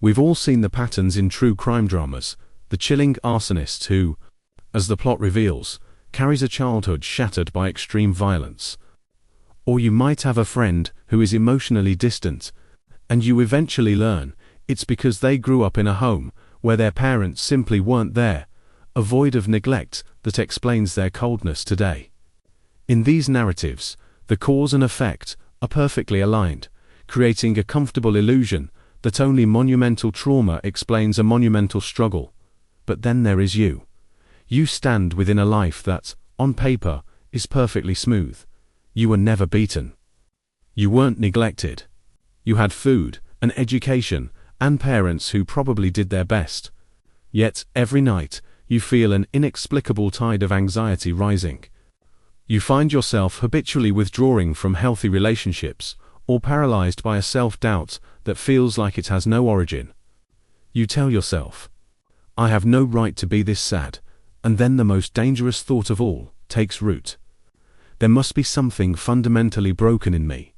We've all seen the patterns in true crime dramas, the chilling arsonist who, as the plot reveals, carries a childhood shattered by extreme violence. Or you might have a friend who is emotionally distant, and you eventually learn it's because they grew up in a home where their parents simply weren't there, a void of neglect that explains their coldness today. In these narratives, the cause and effect are perfectly aligned, creating a comfortable illusion that only monumental trauma explains a monumental struggle. But then there is you. You stand within a life that, on paper, is perfectly smooth. You were never beaten. You weren't neglected. You had food, an education, and parents who probably did their best. Yet, every night, you feel an inexplicable tide of anxiety rising. You find yourself habitually withdrawing from healthy relationships, or paralyzed by a self-doubt that feels like it has no origin. You tell yourself, "I have no right to be this sad," and then the most dangerous thought of all takes root. There must be something fundamentally broken in me.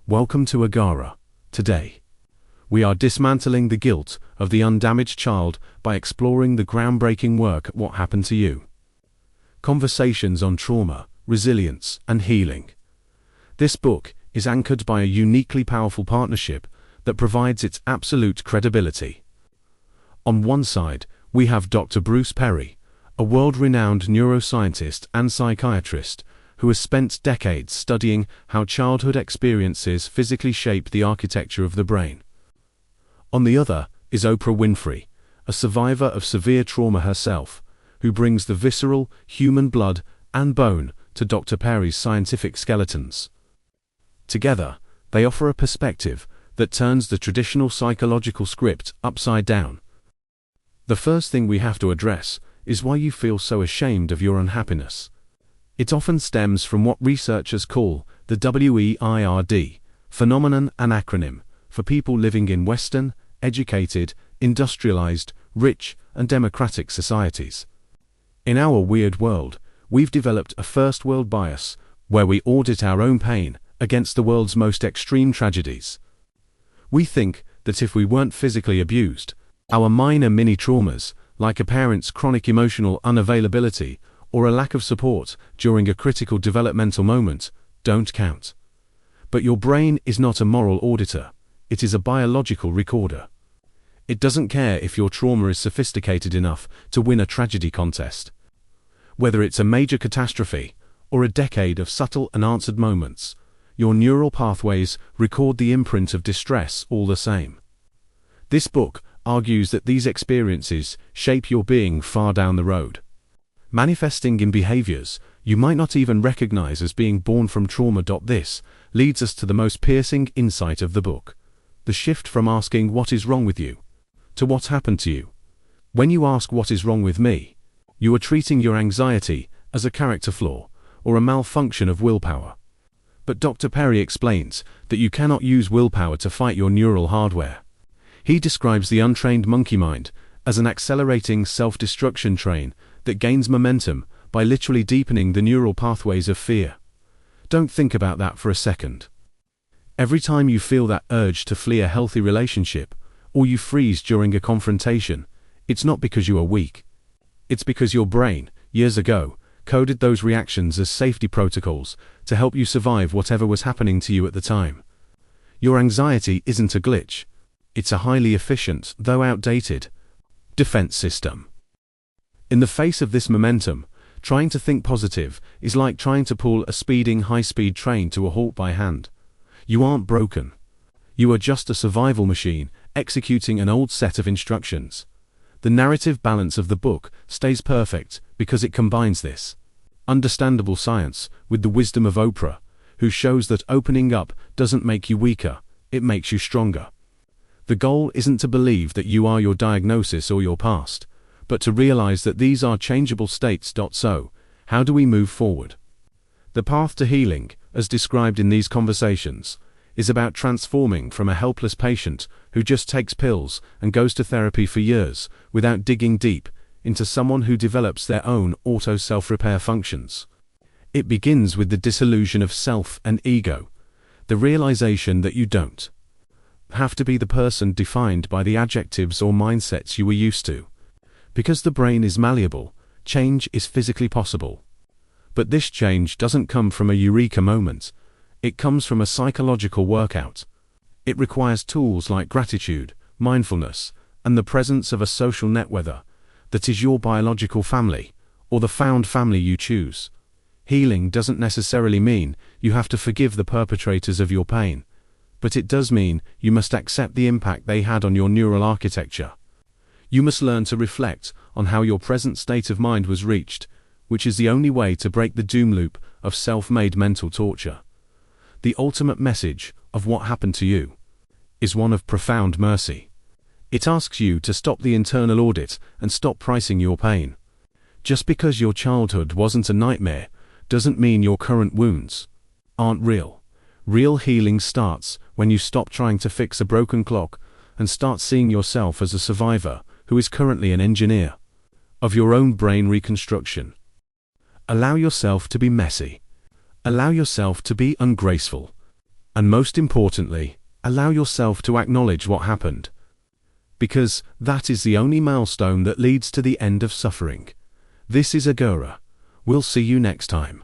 Welcome to Agara. Today, we are dismantling the guilt of the undamaged child by exploring the groundbreaking work What Happened to You. Conversations on trauma, resilience, and healing. This book is anchored by a uniquely powerful partnership that provides its absolute credibility. On one side, we have Dr. Bruce Perry, a world-renowned neuroscientist and psychiatrist who has spent decades studying how childhood experiences physically shape the architecture of the brain. On the other is Oprah Winfrey, a survivor of severe trauma herself, who brings the visceral, human blood and bone to Dr. Perry's scientific skeletons. Together, they offer a perspective that turns the traditional psychological script upside down. The first thing we have to address is why you feel so ashamed of your unhappiness. It often stems from what researchers call the WEIRD phenomenon, an acronym for people living in Western, educated, industrialized, rich, and democratic societies. In our weird world, we've developed a first-world bias where we audit our own pain against the world's most extreme tragedies. We think that if we weren't physically abused, our minor mini-traumas, like a parent's chronic emotional unavailability or a lack of support during a critical developmental moment, don't count. But your brain is not a moral auditor, it is a biological recorder. It doesn't care if your trauma is sophisticated enough to win a tragedy contest. Whether it's a major catastrophe or a decade of subtle unanswered moments, your neural pathways record the imprint of distress all the same. This book argues that these experiences shape your being far down the road, manifesting in behaviors you might not even recognize as being born from trauma. This leads us to the most piercing insight of the book: the shift from asking what is wrong with you to what happened to you. When you ask what is wrong with me, you are treating your anxiety as a character flaw or a malfunction of willpower. But Dr. Perry explains that you cannot use willpower to fight your neural hardware. He describes the untrained monkey mind as an accelerating self-destruction train that gains momentum by literally deepening the neural pathways of fear. Don't think about that for a second. Every time you feel that urge to flee a healthy relationship, or you freeze during a confrontation, it's not because you are weak. It's because your brain, years ago, coded those reactions as safety protocols to help you survive whatever was happening to you at the time. Your anxiety isn't a glitch. It's a highly efficient, though outdated, defense system. In the face of this momentum, trying to think positive is like trying to pull a speeding high-speed train to a halt by hand. You aren't broken. You are just a survival machine executing an old set of instructions. The narrative balance of the book stays perfect because it combines this understandable science with the wisdom of Oprah, who shows that opening up doesn't make you weaker, it makes you stronger. The goal isn't to believe that you are your diagnosis or your past, but to realize that these are changeable states. So, how do we move forward? The path to healing, as described in these conversations, is about transforming from a helpless patient who just takes pills and goes to therapy for years without digging deep into someone who develops their own auto-self-repair functions. It begins with the dissolution of self and ego, the realization that you don't have to be the person defined by the adjectives or mindsets you were used to. Because the brain is malleable, change is physically possible. But this change doesn't come from a eureka moment. It comes from a psychological workout. It requires tools like gratitude, mindfulness, and the presence of a social net, whether that is your biological family or the found family you choose. Healing doesn't necessarily mean you have to forgive the perpetrators of your pain, but it does mean you must accept the impact they had on your neural architecture. You must learn to reflect on how your present state of mind was reached, which is the only way to break the doom loop of self-made mental torture. The ultimate message of what happened to you is one of profound mercy. It asks you to stop the internal audit and stop pricing your pain. Just because your childhood wasn't a nightmare doesn't mean your current wounds aren't real. Real healing starts when you stop trying to fix a broken clock and start seeing yourself as a survivor who is currently an engineer of your own brain reconstruction. Allow yourself to be messy. Allow yourself to be ungraceful. And most importantly, allow yourself to acknowledge what happened. Because that is the only milestone that leads to the end of suffering. This is Agora. We'll see you next time.